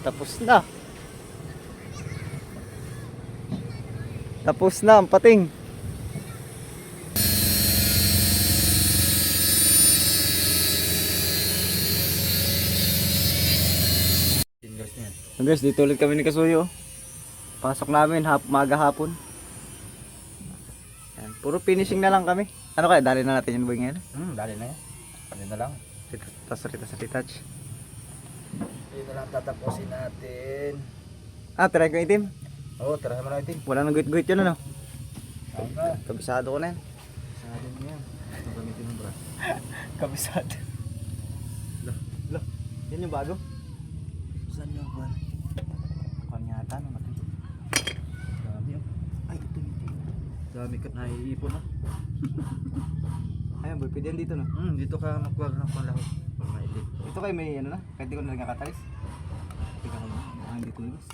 Tapos na. Tapos na ang pating. Guys, dito ulit kami ni Kasuyo. Pasok namin maga hapon. Yan, puro finishing na lang kami. Ano kaya, dali na natin yung buhay ngayon? Dali na yan. Dali na lang. Tapos retouch. Dali na lang tatapusin natin. Try ko itim. Oo, tara naman natin. Wala nang guhit-guhit yun ano. Ayun na. Kabisado ko na yan. Kabisado mo yan. Ito gamitin mo bro. Kabisado. Lo, yan yung bago. Saan yung kwan? Kanyata no natin. Dami oh. Ay, ito. Dami ka naiipon na. Ayun boy, pwede yan dito no. Dito ka magwag ng panlahok. Pag mailit. Ito kayo may ano na, kahit di ko na nagkakatalis. Tika ko na, hindi ko lubos.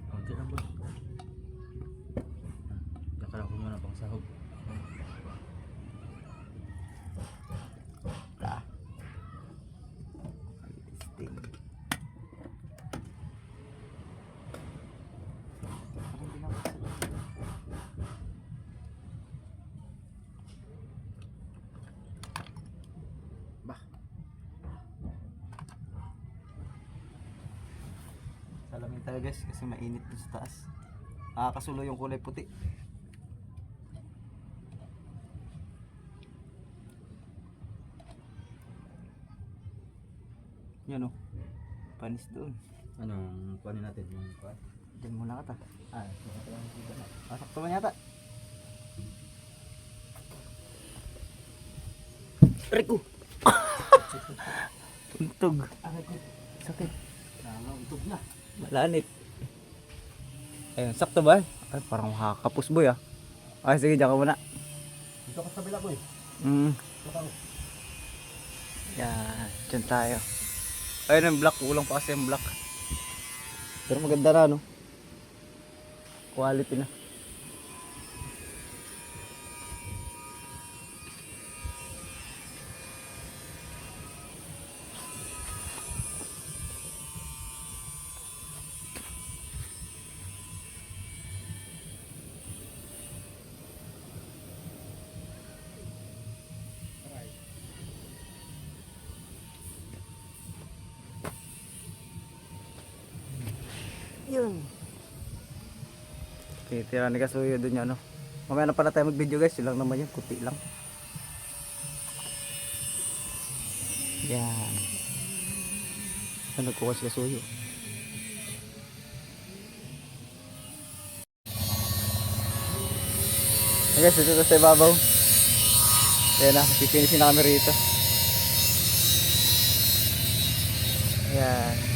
Konti lang bro. Nakalang ko muna pang sahog. Testing. Bah. Salamin tayo guys kasi mainit dun sa taas. Kasulo yung kulay puti. Yan o. Panis doon. Anong kuhanin natin? Yung kuhan? Diyan muna ka ta. Sakto ba yata? Rico! Tuntog. Sakit. Untog na. Malanit. Ayun, sakto ba? Ay, parang makakapus boy ah. Ay, sige, dyan ka muna. Dito ka sa kabila ko eh. Yan, dyan tayo. Ayun ang black, kulang pa kasi yung black. Pero maganda na no. Quality na. Yun. Okay, tira ni Kasuyo dun yung ano. Mamaya na pala tayo mag-video guys. Yun lang naman yun. Kuti lang. Yan. Saan nagkuha si Kasuyo? Hey guys, dito sa ibabaw. Yan na. Pipinisin na kami rito. Yan.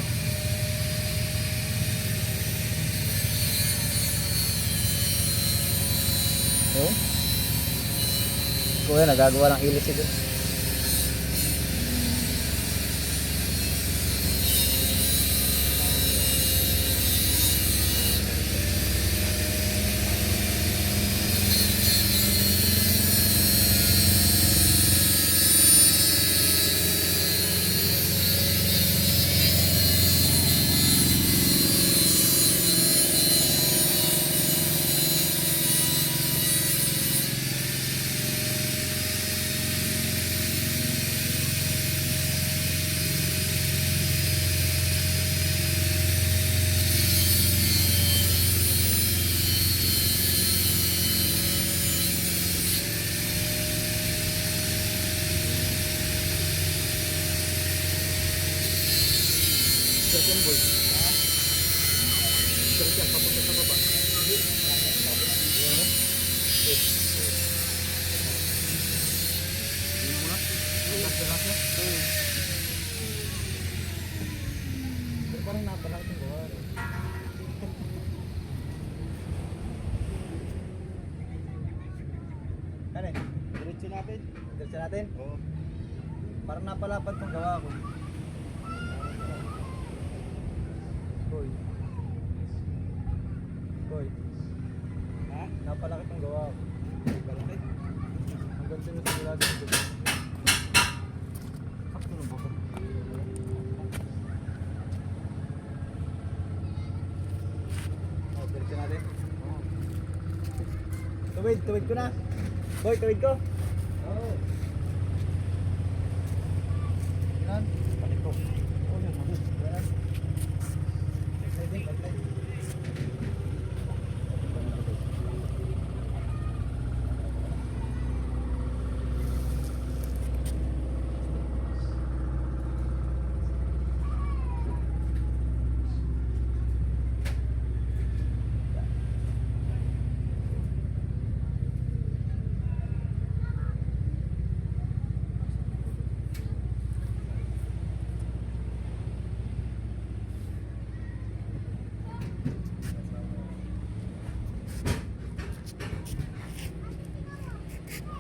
Oh. Kuya, nagagawa ng ilis ito. Saan boy? Saan papunta sa baba? Pero parang napalaki itong gawa. Kani, diretso natin. Diretso natin? Oo. Parang napalapad itong gawa ko. Boy. Boy. Ha? Napalaki itong gawa ko. Palaki? Hanggang sa sigurado ito. Sakto lang ba? Tuwid ko na. Boy, tuwid ko. Oo. Yan. Balik ko. Oo, yan. Yan. Balik.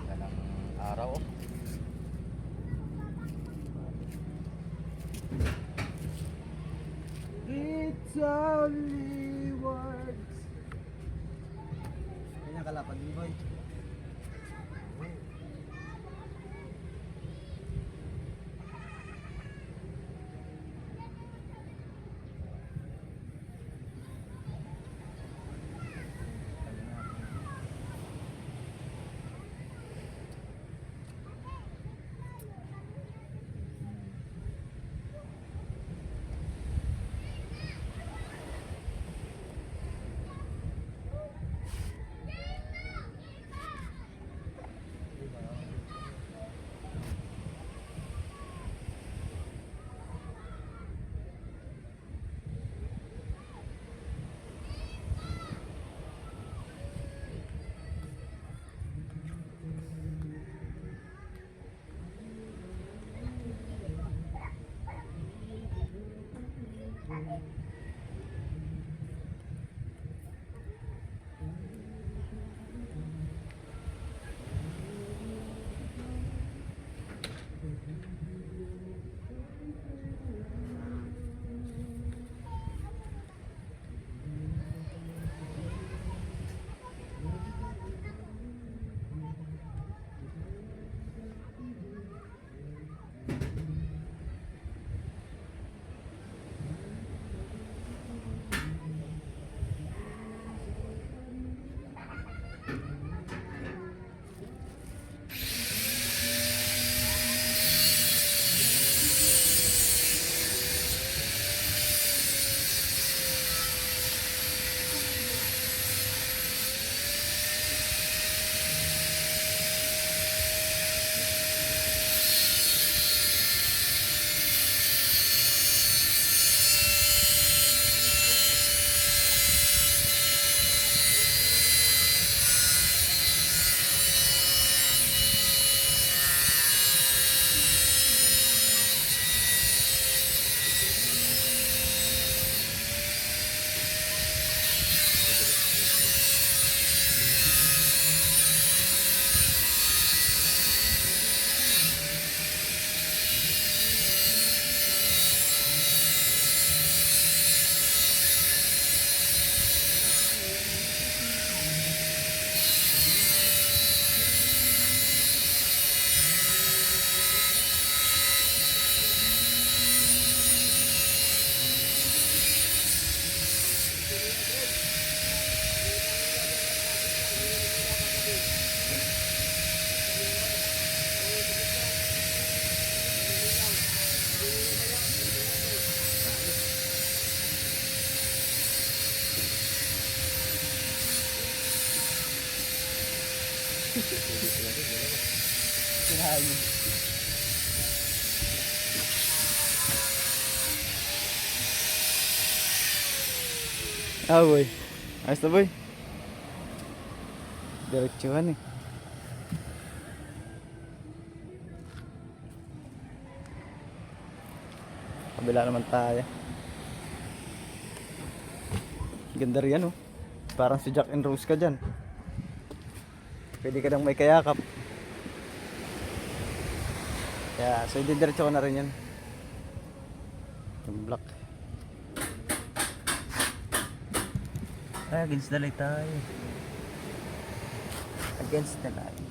Ganang araw. Oh. It's only words. Ganyan kalapad mo, boy. Sinahin. Ah, boy. Ayos na, boy. Diretsuhan eh. Kabila naman tayo. Ganda riyan oh. Parang si Jack and Rose ka dyan. Pwede ka nang may kayakap. Kaya, so didiretso ko na rin yan. Yung block. Ay, against the light tayo. Against the light.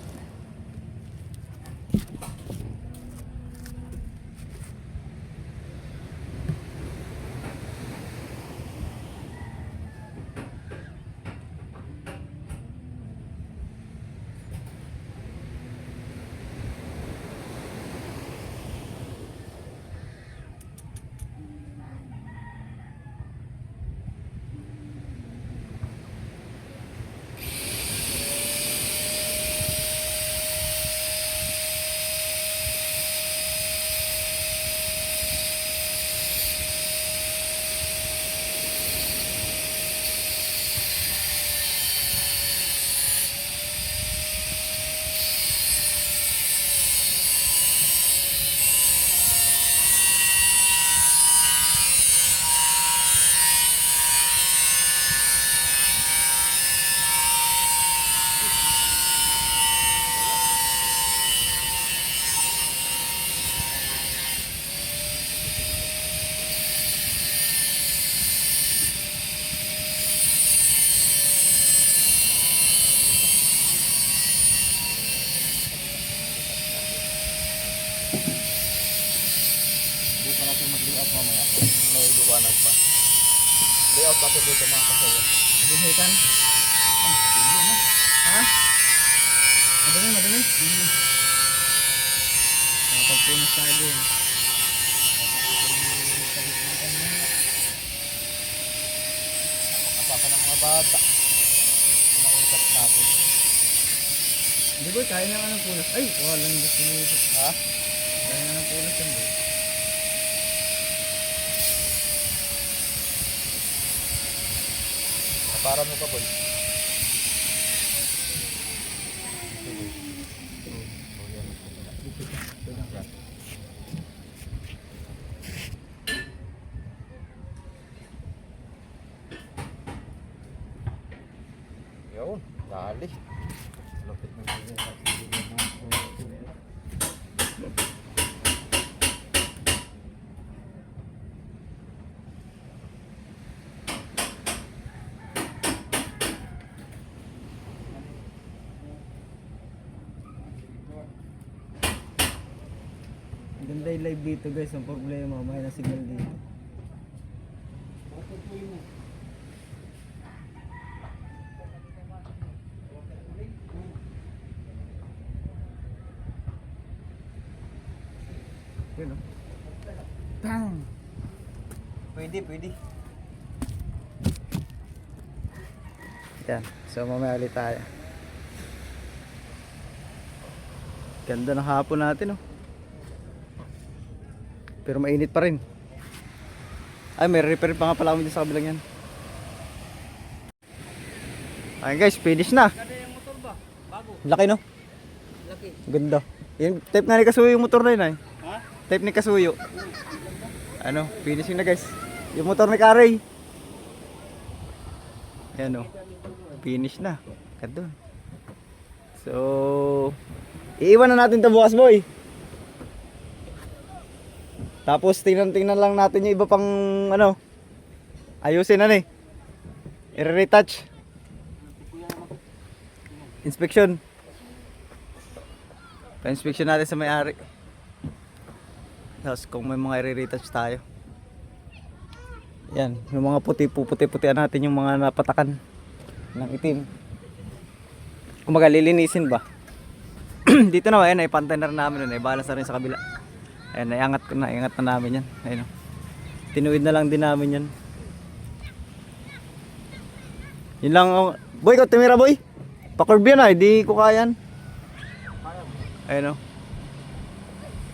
natin mag-layout mamaya. May liwanag pa. Layout natin dito mga kasayo. Dinihikan? Ha? Madumi, madumi? Pagpunas tayo din. Napaka ng mga bata. Kumausap natin. Hindi boy, kaya na nga ng punas. Ay, walang gusto nyo. Ha? Kaya na ng punas yan boy. Para mo ka boy. Yun, dali. Lupit ng Ganda yung live dito guys. Ang problema, may na signal dito. Yun o. Bang! Pwede, pwede. Yan. So mamaya ulit tayo. Ganda ng hapon natin oh. Pero mainit pa rin. Ay, may repair pa nga pala kami sa kabilang yan. Ayun guys, finish na. Ganda yung motor ba? Bago. Laki no? Laki. Ganda. Yung type na ni Kasuyo yung motor na yun ay. Ha? Type ni Kasuyo. Ano, finishing na guys. Yung motor ni Karey. Ayan o. Finish na. Ganda. So, iiwan na natin ito bukas boy. Tapos tingnan lang natin yung iba pang ano. Ayusin na i-retouch. Inspection. Pa-inspection natin sa may-ari. Tapos kung may mga i-retouch tayo. Yan, yung mga puti-putian natin yung mga napatakan ng itim. Kumaga lilinisin ba? Dito na yan, ay pantay na rin namin, ay balance na rin sa kabila. Ayan, naiangat na namin yan. Ayun o. Tinuwid na lang din namin yan. Yun lang. Boy, ikaw tumira boy. Pa-curve yan ay, di ko kayan. Ayun o.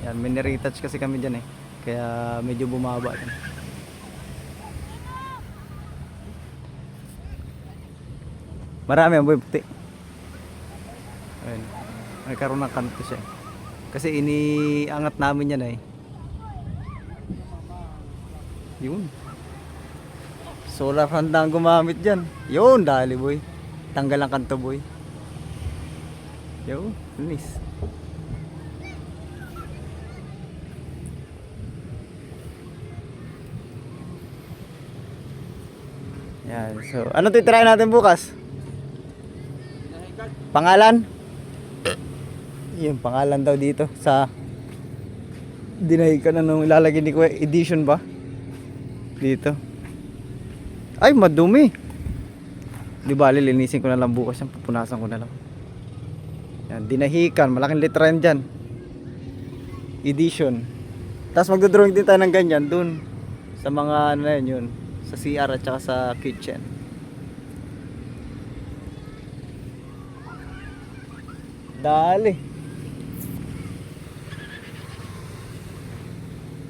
Yan, may retouch kasi kami dyan kaya medyo bumaba yan. Marami ang boy, puti. Ayun. May karoon ng kanto siya. Kasi iniangat namin yan Yun. Solar handa ang gumamit dyan. Yun, dali boy. Tanggal ang kanto boy. Yun, linis. Yan, so ano titirahin natin bukas? Pangalan? Yung pangalan daw dito sa dinahikan na nung ilalagay ni Kuya edition ba? Dito. Ay, madumi. Di ba, lilinisin ko na lang bukas yan. Pupunasan ko na lang. Yan, dinahikan. Malaking letra yan dyan. Edition. Tapos magdodrawing din tayo ng ganyan dun. Sa mga ano na yun. Sa CR at saka sa kitchen. Dali.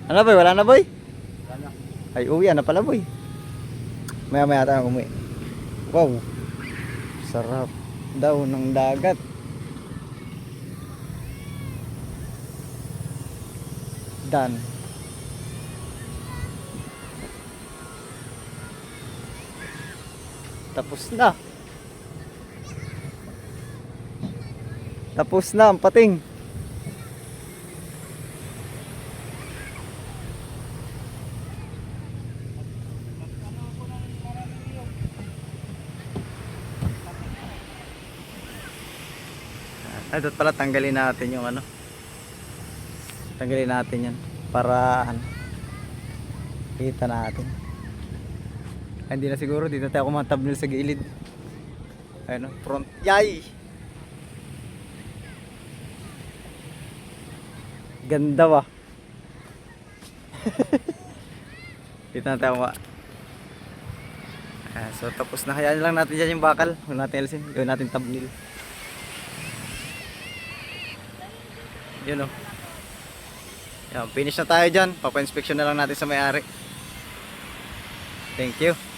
Ano boy? Wala na boy? Wala na. Ay uwi na pala boy. Maya tayo umuwi. Wow. Sarap daw ng dagat. Done. Tapos na. Tapos na ang pating. Ay, dapat pala tanggalin natin yung ano. Tanggalin natin yan para ano, Kita natin. Ay, hindi na siguro, dito tayo kumatabnil sa gilid. Ayun, front. Yay! Ganda ba? Dito na tayo so tapos na, hayaan lang natin dyan yung bakal. Huwag natin alisin, gawin natin tabnil. Yun o. Yan, finish na tayo dyan. Papa-inspection na lang natin sa may-ari. Thank you.